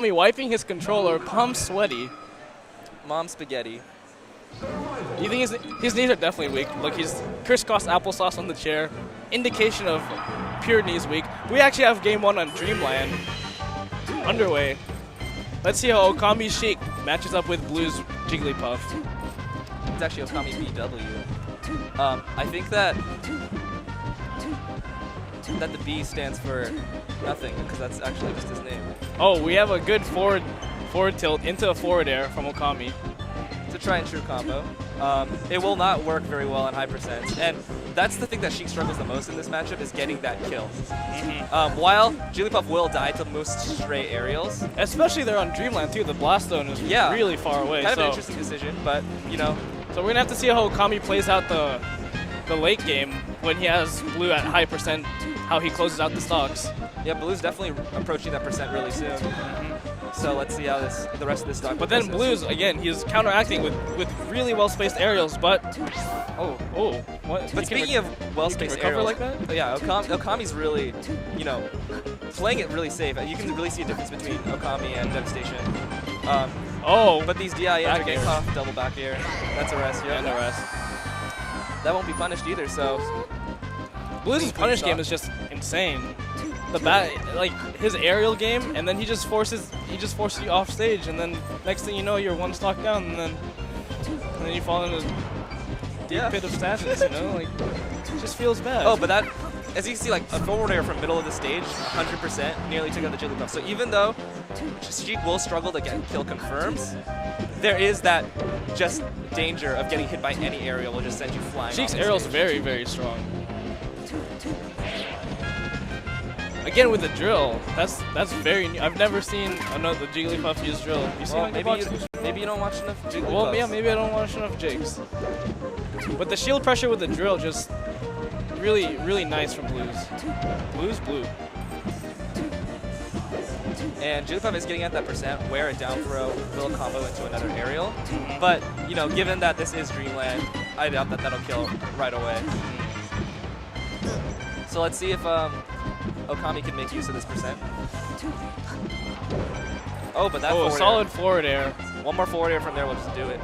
Wiping his controller, palm sweaty. Mom spaghetti. You think his knees are definitely weak? Look, he's crisscross applesauce on the chair. Indication of pure knees weak. We actually have game 1 on Dreamland underway. Let's see how Okami Sheik matches up with Blue's Jigglypuff. It's actually OkamiBW. I think that the B stands for nothing, because that's actually just his name. Oh, we have a good forward tilt into a forward air from Okami. It's a try and true combo. It will not work very well on high percents, and that's the thing that Sheik struggles the most in this matchup, is getting that kill. While Jigglypuff will die to most stray aerials. Especially there on Dreamland too, the Blast Zone is really far away. Kind of an interesting decision, but you know. So we're gonna have to see how Okami plays out the late game when he has Blue at high percent, how he closes out the stocks. Yeah, Blue's definitely approaching that percent really soon. So let's see how the rest of this stock. But then Blue's, again, he's counteracting with really well-spaced aerials, but what? But speaking of well-spaced aerials, like that? Yeah, Okami's really, you know, playing it really safe. You can really see a difference between Okami and Devastation. But these DINs are getting caught off double back air. That's a rest, yeah. And a rest. That won't be punished either, so. Blue's punish game is just insane. Like his aerial game, and then he just forces you off stage, and then next thing you know, you're one stock down, and then you fall into deep pit of status. You know, like it just feels bad. Oh, but that, as you can see, like a forward air from middle of the stage, 100% nearly took out the Jigglypuff. So even though Sheik will struggle to get kill confirms, there is that just danger of getting hit by any aerial will just send you flying. Sheik's aerial's very, very strong. Again with the drill, that's very new. I've never seen another Jigglypuff use drill. You well, maybe you don't watch enough Jigglypuffs. Well, yeah, maybe I don't watch enough jigs. But the shield pressure with the drill just really, really nice from Blues. Blue. And Jigglypuff is getting at that percent where a down throw will combo into another aerial. But, you know, given that this is Dreamland, I doubt that that'll kill right away. So let's see if Okami can make use of this percent. Oh, but that forward solid air. Forward air. One more forward air from there will just do it.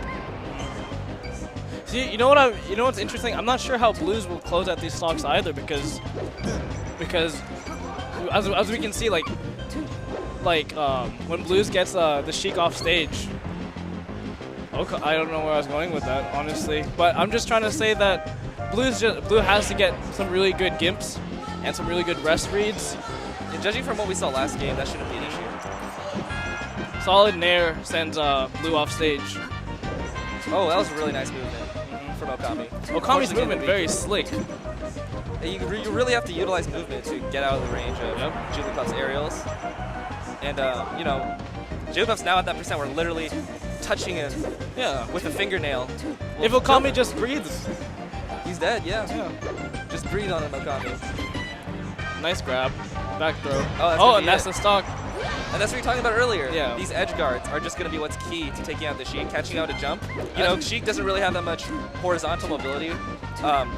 See, you know what's interesting? I'm not sure how Blues will close out these stocks either, because as we can see, like when Blues gets the Sheik off stage. Okay, I don't know where I was going with that, honestly, but I'm just trying to say that Blue has to get some really good gimps and some really good rest reads. And judging from what we saw last game, that shouldn't be an issue. Solid nair sends Blue off stage. Oh, that was a really nice movement from Okami. Okami's movement very slick. You really have to utilize movement to get out of the range of Jigglypuff's aerials. And, you know, Jigglypuff's now at that percent where literally touching him with a fingernail. If Okami just breathes. He's dead, yeah. Just breathe on him, Okami. Nice grab. Back throw. And that's the stock. And that's what we were talking about earlier. Yeah. These edge guards are just going to be what's key to taking out the Sheik, catching out a jump. You know, Sheik doesn't really have that much horizontal mobility.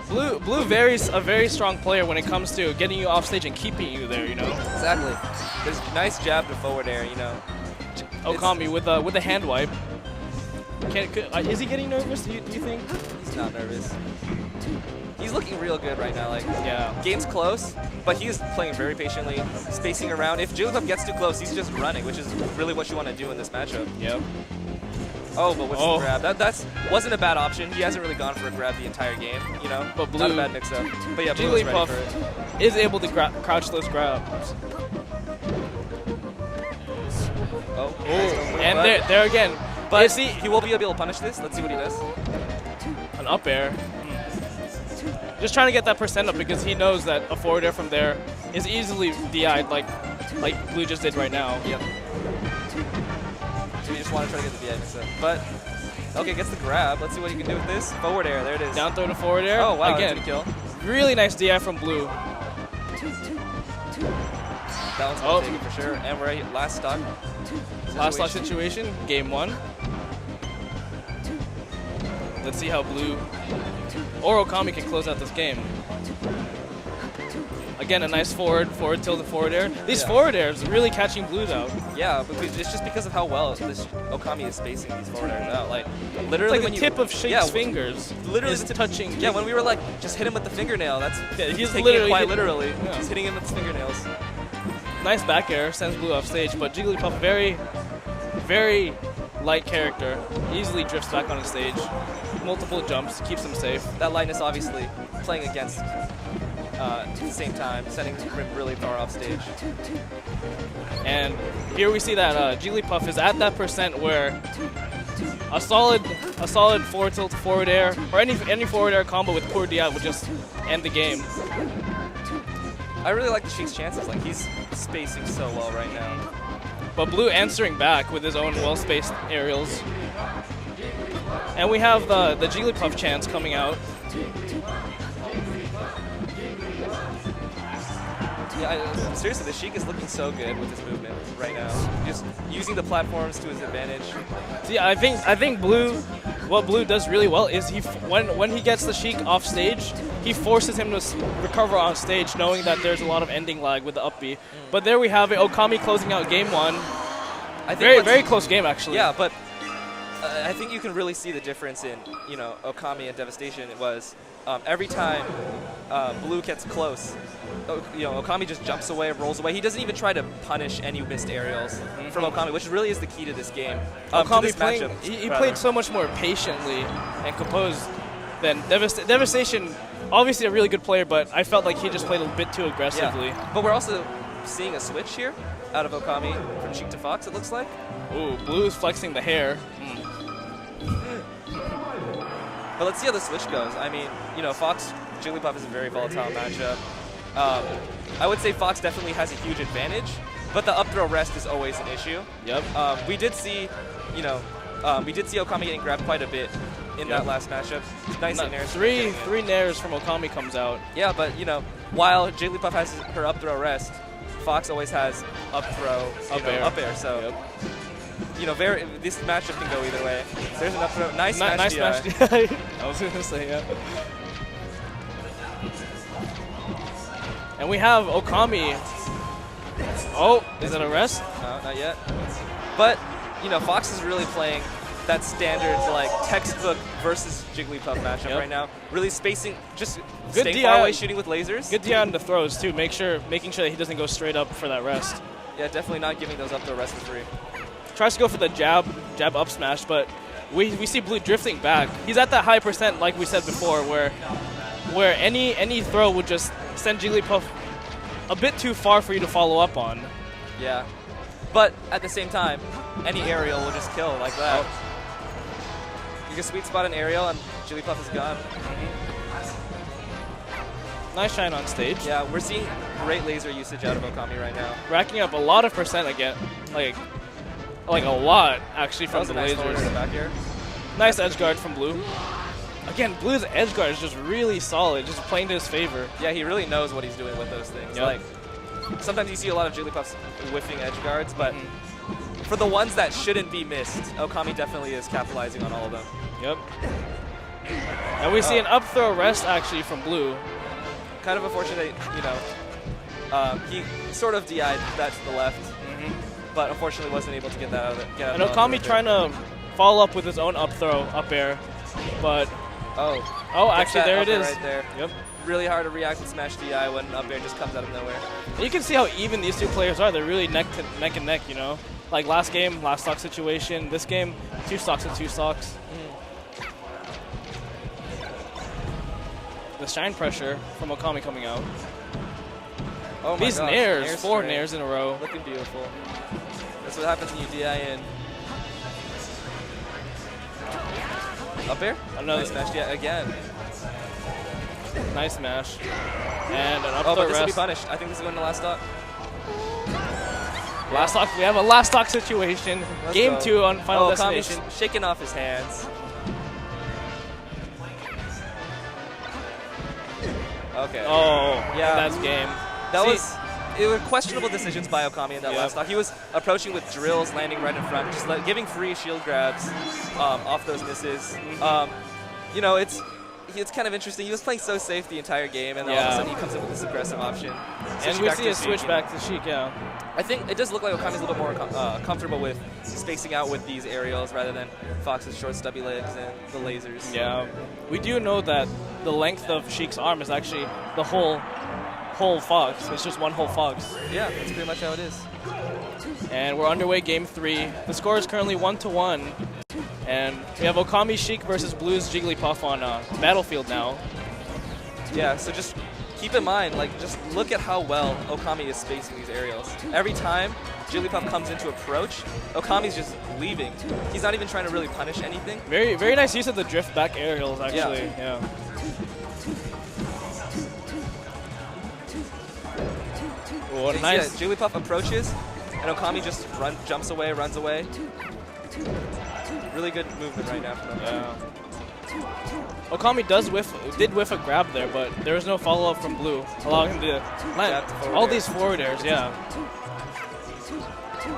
Blue a very strong player when it comes to getting you off stage and keeping you there, you know? Exactly. There's a nice jab to forward air, you know. Okami with a hand wipe. Is he getting nervous, do you think? He's not nervous. He's looking real good right now. Like, yeah. Game's close, but he's playing very patiently, spacing around. If Jigglypuff gets too close, he's just running, which is really what you want to do in this matchup. Yep. Oh, but what's the grab? That wasn't a bad option. He hasn't really gone for a grab the entire game, you know? But Blue, not a bad mix-up. But yeah, Jigglypuff is able to crouch those grabs. And there again. But see, he will be able to punish this. Let's see what he does. An up air. Just trying to get that percent up because he knows that a forward air from there is easily DI'd like Blue just did right now. Yep. So we just want to try to get the DI mix up. But, okay, gets the grab. Let's see what he can do with this. Forward air, there it is. Down throw to forward air. Oh, wow, again, that's a kill. Really nice DI from Blue. That one's going to take it for sure. And we're at last stock. Last stock situation, game 1. Let's see how Blue or Okami can close out this game. Again, a nice forward tilt and forward air. These forward airs really catching Blues out. Yeah, because it's just because of how well this Okami is spacing these forward airs out. Like, literally It's like when the you tip of Sheik's fingers. literally is touching. Yeah, when we were like, just hit him with the fingernail. That's he's taking literally it quite hit- literally. yeah. Just hitting him with his fingernails. Nice back air, sends Blue off stage, but Jigglypuff very light character. Easily drifts back on the stage. Multiple jumps, keeps him safe. That lightness obviously playing against at the same time, sending him really far off stage. And here we see that Jigglypuff is at that percent where a solid forward tilt forward air or any forward air combo with poor DI would just end the game. I really like the Sheik's chances. Like, he's spacing so well right now. But Blue answering back with his own well-spaced aerials. And we have the Jigglypuff chance coming out. Yeah, seriously, the Sheik is looking so good with his movement right now. Just using the platforms to his advantage. See, I think Blue, what Blue does really well is when he gets the Sheik off stage, he forces him to recover on stage, knowing that there's a lot of ending lag with the up B. But there we have it, Okami closing out game one. I think Very close game actually. Yeah, but I think you can really see the difference in Okami and Devastation. It was every time Blue gets close, Okami just jumps away, rolls away. He doesn't even try to punish any missed aerials from Okami, which really is the key to this game. Okami he played so much more patiently and composed than Devastation. Obviously a really good player, but I felt like he just played a bit too aggressively. Yeah. But we're also seeing a switch here out of Okami from Sheik to Fox, it looks like. Ooh, Blue is flexing the hair. But let's see how the switch goes. I mean, Fox Jigglypuff is a very volatile matchup. I would say Fox definitely has a huge advantage, but the up throw rest is always an issue. Yep. We did see Okami getting grabbed quite a bit in that last matchup. Nice nairs. Three nairs from Okami comes out. Yeah, but while Jigglypuff has her up throw rest, Fox always has up throw, up air. So. This matchup can go either way. There's an up throw. Nice smash DI. I was going to say, yeah. And we have Okami. Oh, is it a rest? No, not yet. But, Fox is really playing that standard, like, textbook versus Jigglypuff matchup right now. Really spacing, just good staying DI. far away, shooting with lasers. Good DI on the throws, too. Making sure that he doesn't go straight up for that rest. Yeah, definitely not giving those up throw rest for free. Tries to go for the jab up smash, but we see Blue drifting back. He's at that high percent, like we said before, where any throw would just send Jigglypuff a bit too far for you to follow up on. Yeah, but at the same time, any aerial will just kill like that. You can sweet spot an aerial and Jigglypuff is gone. Nice shine on stage. Yeah, we're seeing great laser usage out of Okami right now. Racking up a lot of percent again, like a lot actually from the nice lasers. back here. Nice edge guard from Blue. Again, Blue's edge guard is just really solid, just playing to his favor. Yeah, he really knows what he's doing with those things. Yep. Like, sometimes you see a lot of Jigglypuffs whiffing edge guards, but for the ones that shouldn't be missed, Okami definitely is capitalizing on all of them. Yep. And we see an up throw rest actually from Blue. Kind of unfortunate, he sort of DI'd that to the left, but unfortunately wasn't able to get that out of it. And Okami trying to follow up with his own up throw, up air, but actually there it is. Right there. Yep. Really hard to react with smash DI when up air just comes out of nowhere. And you can see how even these two players are. They're really neck and neck, Like last game, last stock situation. This game, 2 stocks and 2 stocks. The shine pressure from Okami coming out. Oh my These gosh, nairs, 4 straight. nairs in a row. Looking beautiful. That's what happens when you DI in. Up air? Another nice smash DI again. Nice smash. And an up but throw this will be rest. punished. I think this is going to last stock. Last stock. We have a last stock situation. Let's Game go. 2 on Final Okami's Destination. shaking off his hands. Okay. Oh, yeah. That's game. It were questionable decisions by Okami in that last stock. He was approaching with drills, landing right in front, just giving free shield grabs off those misses. it's kind of interesting. He was playing so safe the entire game, and then all of a sudden he comes in with this aggressive option. And we see a switch back to Sheik, yeah. I think it does look like Okami's a little bit more comfortable with spacing out with these aerials rather than Fox's short stubby legs and the lasers. Yeah. We do know that the length of Sheik's arm is actually the whole Fox. It's just one whole Fox. Yeah, that's pretty much how it is. And we're underway game 3. The score is currently 1-1. And we have Okami Sheik versus Blue's Jigglypuff on Battlefield now. Yeah, so just keep in mind, like, just look at how well Okami is spacing these aerials. Every time Jigglypuff comes into approach, Okami's just leaving. He's not even trying to really punish anything. Very, very nice use of the drift back aerials, actually. Yeah. Oh, nice. Yeah, Jigglypuff approaches, and Okami just jumps away, runs away. Really good movement right now from him. Yeah. Okami did whiff a grab there, but there was no follow-up from Blue, allowing him to land all these forward airs, yeah.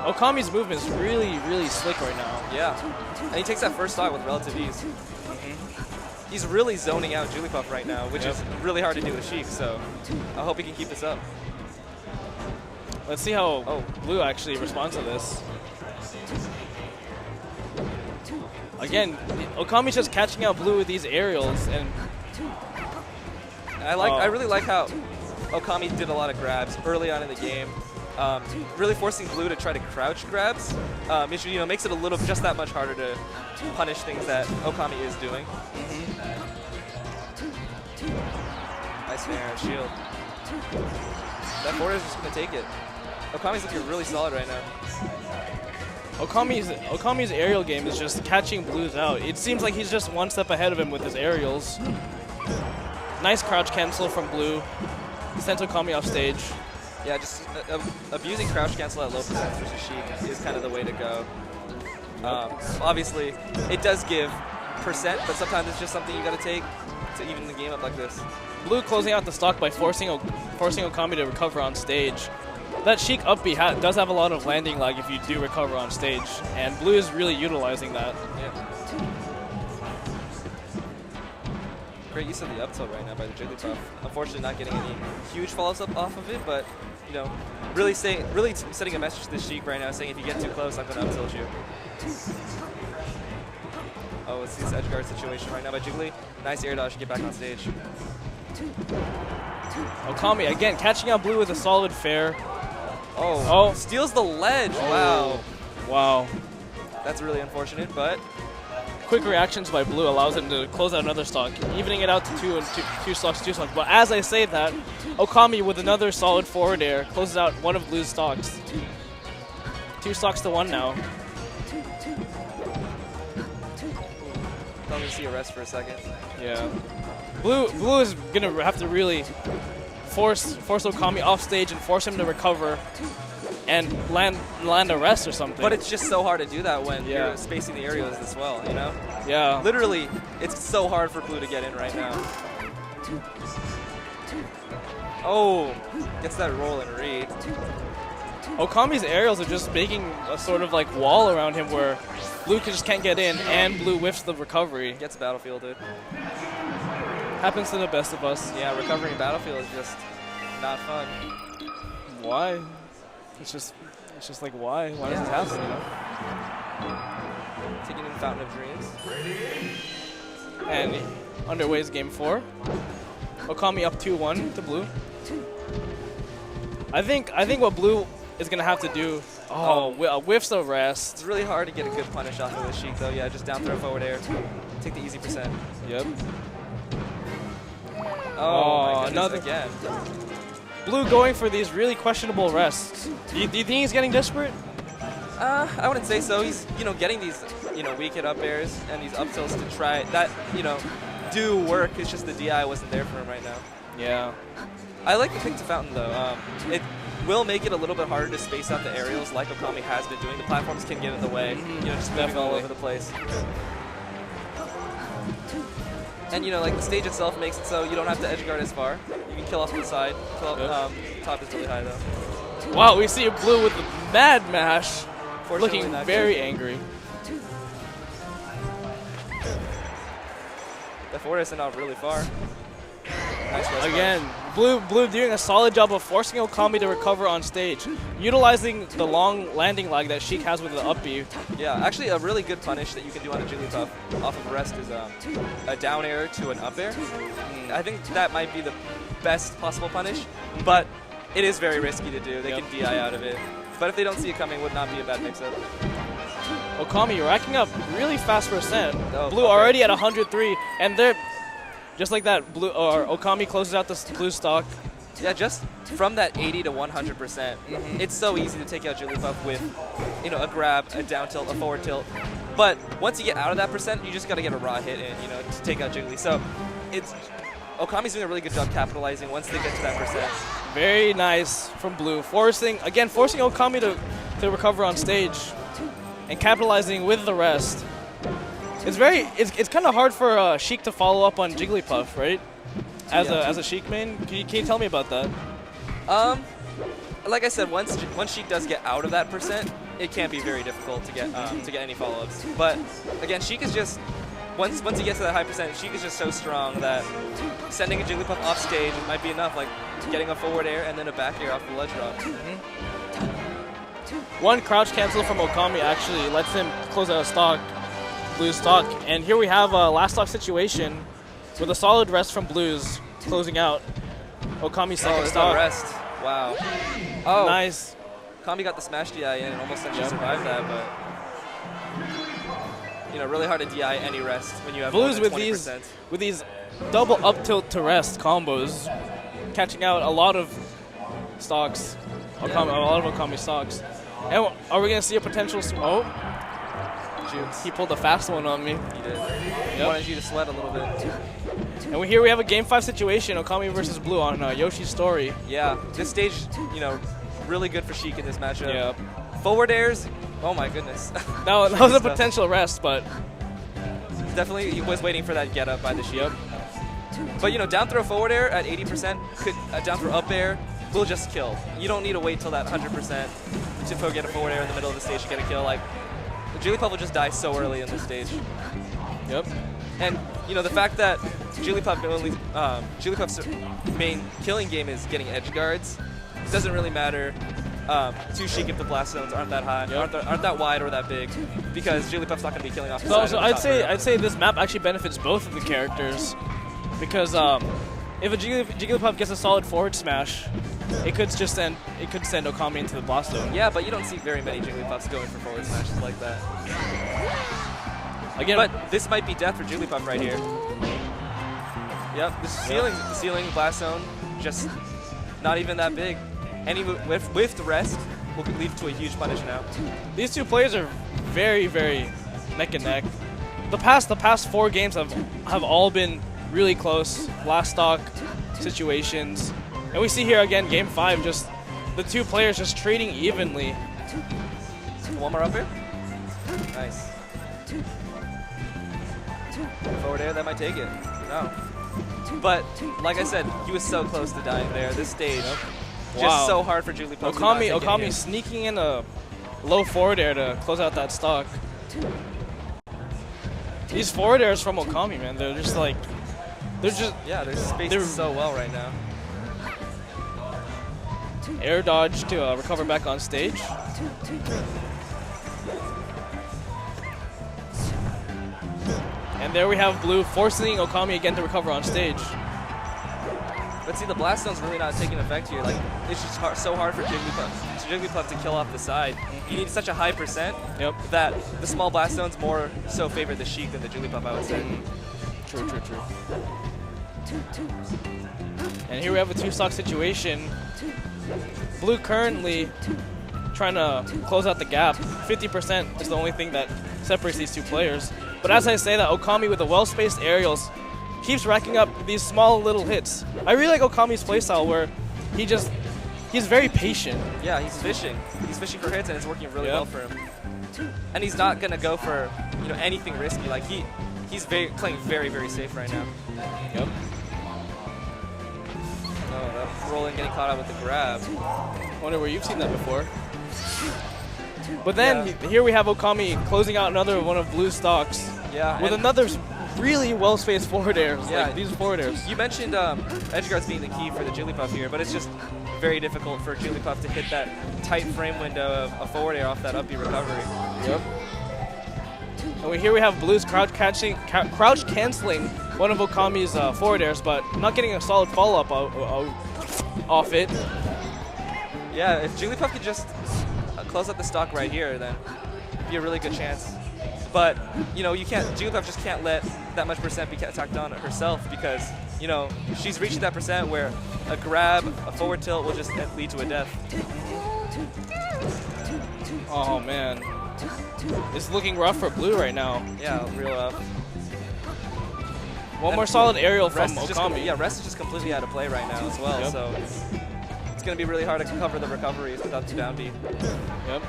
Okami's movement is really, really slick right now. Yeah, and he takes that first stock with relative ease. He's really zoning out Jigglypuff right now, which is really hard to do with Sheik, so I hope he can keep this up. Let's see how Blue actually responds to this. Again, Okami's just catching out Blue with these aerials, and I really like how Okami did a lot of grabs early on in the game, really forcing Blue to try to crouch grabs. It makes it just that much harder to punish things that Okami is doing. Nice fair shield. That forward is just gonna take it. Okami's looking really solid right now. Okami's aerial game is just catching Blues out. It seems like he's just one step ahead of him with his aerials. Nice crouch cancel from Blue. Sent Okami off stage. Yeah, just abusing crouch cancel at low percents versus Sheik is kind of the way to go. Obviously, it does give percent, but sometimes it's just something you got to take to even the game up like this. Blue closing out the stock by forcing Okami to recover on stage. That Sheik up B does have a lot of landing lag if you do recover on stage, and Blue is really utilizing that. Yeah. Great use of the up tilt right now by the Jigglypuff. Unfortunately, not getting any huge follows up off of it, but really sending a message to the Sheik right now, saying if you get too close, I'm going to up tilt you. Oh, it's this edge guard situation right now by Jiggly. Nice air dodge to get back on stage. Okami again catching out Blue with a solid fair. Oh, steals the ledge. Wow. That's really unfortunate, but quick reactions by Blue allows him to close out another stock, evening it out to two stocks. But as I say that, Okami with another solid forward air closes out one of Blue's stocks. 2 stocks to 1 now. Let me see a rest for a second. Yeah. Blue is gonna have to really force Okami off stage and force him to recover and land a rest or something. But it's just so hard to do that when you're spacing the aerials this well, you know? Yeah. Literally, it's so hard for Blue to get in right now. Oh, gets that roll and read. Okami's aerials are just making a sort of like wall around him where Blue just can't get in, and Blue whiffs the recovery. Gets battlefielded. Happens to the best of us. Yeah, recovering Battlefield is just not fun. Why? It's just like why? Why does this happen? Taking in Fountain of Dreams. And underway is game 4. Okami up 2-1 to Blue. I think what Blue is gonna have to do. Whiffs the rest. It's really hard to get a good punish off of this Sheik though. Yeah, just down throw forward air. Take the easy percent. Yep. Oh, another again. Blue going for these really questionable rests. Do you think he's getting desperate? I wouldn't say so. He's getting these weak hit up airs and these up tilts to try that do work. It's just the DI wasn't there for him right now. Yeah. I like the pick to Fountain though. It will make it a little bit harder to space out the aerials like Okami has been doing. The platforms can get in the way. Just moving all over the place. And like the stage itself makes it so you don't have to edge guard as far. You can kill off to the side. Top is really high though. Wow, we see Blue with the mad mash, looking very angry. The forward air sent out really far. Nice rest Again, Blue doing a solid job of forcing Okami to recover on stage, utilizing the long landing lag that Sheik has with the up B. Yeah, actually a really good punish that you can do on a Jigglypuff off of rest is a down air to an up air. I think that might be the best possible punish, but it is very risky to do. They can DI out of it. But if they don't see it coming, it would not be a bad mix-up. Okami racking up really fast percent. Oh, Blue already at 103, and they're just like that. Okami closes out the blue stock. Yeah, just from that 80 to 100%, it's so easy to take out Jigglypuff with, a grab, a down tilt, a forward tilt. But once you get out of that percent, you just got to get a raw hit in, to take out Jiggly. So Okami's doing a really good job capitalizing once they get to that percent. Very nice from Blue, forcing Okami to recover on stage and capitalizing with the rest. It's kind of hard for Sheik to follow up on Jigglypuff, right? As a Sheik main, can you tell me about that? Like I said, once Sheik does get out of that percent, it can be very difficult to get any follow-ups. But again, Sheik is just once he gets to that high percent, Sheik is just so strong that sending a Jigglypuff off stage might be enough, like getting a forward air and then a back air off the ledge drop. One crouch cancel from Okami actually lets him close out a stock, Blue's stock, and here we have a last stock situation with a solid rest from Blues closing out Okami's second stock. Rest. Wow. Oh, nice. Okami got the smash DI in and almost actually survived that, but really hard to DI any rest when you have Blues more than with these double up tilt to rest combos, catching out a lot of stocks, a lot of Okami stocks. And are we gonna see a potential? He pulled a fast one on me. He did. He wanted you to sweat a little bit. And here we have a Game 5 situation, Okami versus Blue on Yoshi's story. Yeah, this stage, really good for Sheik in this matchup. Yeah. Forward airs, oh my goodness. That was a potential rest, but definitely he was waiting for that get up by the Sheik. But down throw forward air at 80%, down throw up air will just kill. You don't need to wait till that 100% to get a forward air in the middle of the stage to get a kill. Like, the Jigglypuff will just die so early in this stage. Yep. And the fact that Jigglypuff's main killing game is getting edge guards, it doesn't really matter to Sheik if the blast zones aren't that high, aren't that wide or that big, because Jigglypuff's not going to be killing off the side. So I'd say this map actually benefits both of the characters, because if a Jigglypuff gets a solid forward smash, it could send Okami into the blast zone. Yeah, but you don't see very many Jigglypuffs going for forward smashes like that. Again, but this might be death for Jigglypuff right here. Yep, the ceiling blast zone, just not even that big. Any with the rest will lead to a huge punish now. These two players are very, very neck and neck. The past 4 games have all been really close, last stock situations. And we see here again, Game 5, just the two players just trading evenly. One more up here. Nice. Forward air, that might take it. No. But, like I said, he was so close to dying there. This stage, just so hard for Jigglypuff. Okami sneaking in a low forward air to close out that stock. These forward airs from Okami, man, they're spaced so well right now. Air dodge to recover back on stage. And there we have Blue forcing Okami again to recover on stage. But see, the blast zone's really not taking effect here. Like, it's just so hard for Jigglypuff to kill off the side. You need such a high percent that the small blast zones more so favor the Sheik than the Jigglypuff, I would say. True. And here we have a 2-stock situation. Blue currently trying to close out the gap. 50% is the only thing that separates these two players. But as I say that, Okami with the well-spaced aerials keeps racking up these small little hits. I really like Okami's playstyle where he's very patient. Yeah, he's fishing. He's fishing for hits and it's working really well for him. And he's not gonna go for anything risky. Like he's playing very, very safe right now. Yep. Oh, that rolling getting caught out with the grab. Wonder where you've seen that before. But then here we have Okami closing out another one of Blue's stocks. Yeah. With another really well-spaced forward airs. Yeah. Like, these forward airs. You mentioned edge guards being the key for the Jigglypuff here, but it's just very difficult for Jigglypuff to hit that tight frame window of a forward air off that up B recovery. Yep. And here we have Blue's crouch canceling one of Okami's forward airs, but not getting a solid follow-up off it. Yeah, if Jigglypuff could just close up the stock right here, then it'd be a really good chance. But, you know, you can't, Jigglypuff just can't let that much percent be tacked on herself because, you know, she's reaching that percent where a grab, a forward tilt will just lead to a death. Oh, man. It's looking rough for Blue right now. Yeah, real rough. One more solid aerial from Okami. Yeah, rest is just completely out of play right now as well, Yep. so it's going to be really hard to cover the recoveries without the down B. Yep.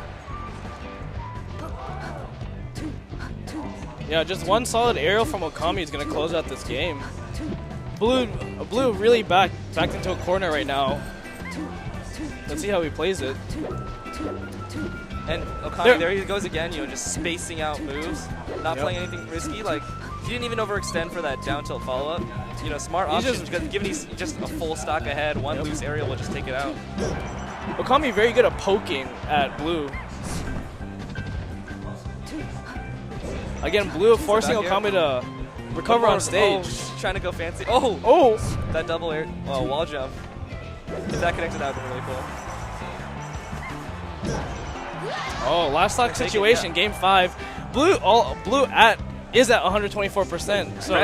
Yeah, just one solid aerial from Okami is going to close out this game. Blue really backed into a corner right now. Let's see how he plays it. And Okami, there he goes again, you know, just spacing out moves, not playing anything risky. Like, he didn't even overextend for that down tilt follow-up. You know, smart option, given he's just a full stock ahead, one loose aerial will just take it out. Okami very good at poking at Blue. Again, Blue forcing Okami to recover on stage. Oh, trying to go fancy. Oh! Oh! That double air, wall jump. If that connected, that would have been really cool. Oh, last stock situation, game 5. Blue is at 124%. So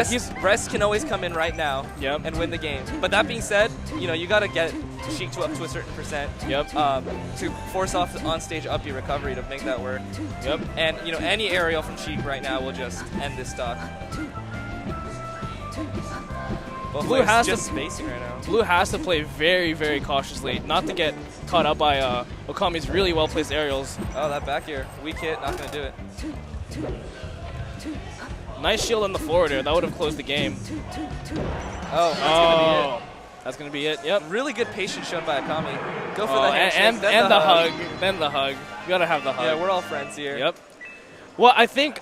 rest can always come in right now and win the game. But that being said, you know, you got to get Sheik up to a certain percent to force off the on-stage up B recovery to make that work. Yep. And, you know, any aerial from Sheik right now will just end this stock. Blue has just spacing right now. Blue has to play very, very cautiously, not to get caught up by Okami's really well-placed aerials. Oh, that back air. Weak hit, not going to do it. Nice shield on the forward air. That would have closed the game. Oh, that's going to be it. That's going to be it, yep. Really good patience shown by Okami. Go for the handshake, and the hug. Then the hug. You got to have the hug. Yeah, we're all friends here. Yep. Well, I think...